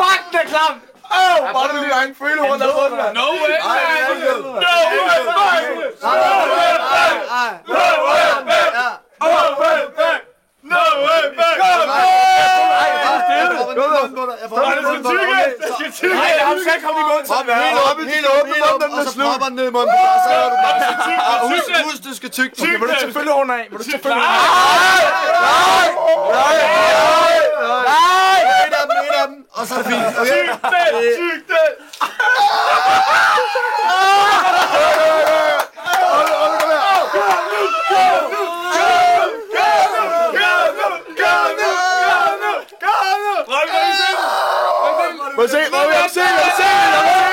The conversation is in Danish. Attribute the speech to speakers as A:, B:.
A: Fuck, den er klam!
B: Bare du gang føle rundt af rundt, mand.
C: No way, man! No way, man! No way, man! No way, man! No way, man!
B: Jeg får
C: Nej, han skal komme i munden.
B: Helt åbne munden, og så propper den ned i munden. Og så er du bare... Husk, du skal tygge.
A: Okay, vil du selvfølgelig hånden af? Vil du selvfølgelig hånden
B: Nej! En af dem, og så er det fint.
C: Tyk den!
B: Må jeg se?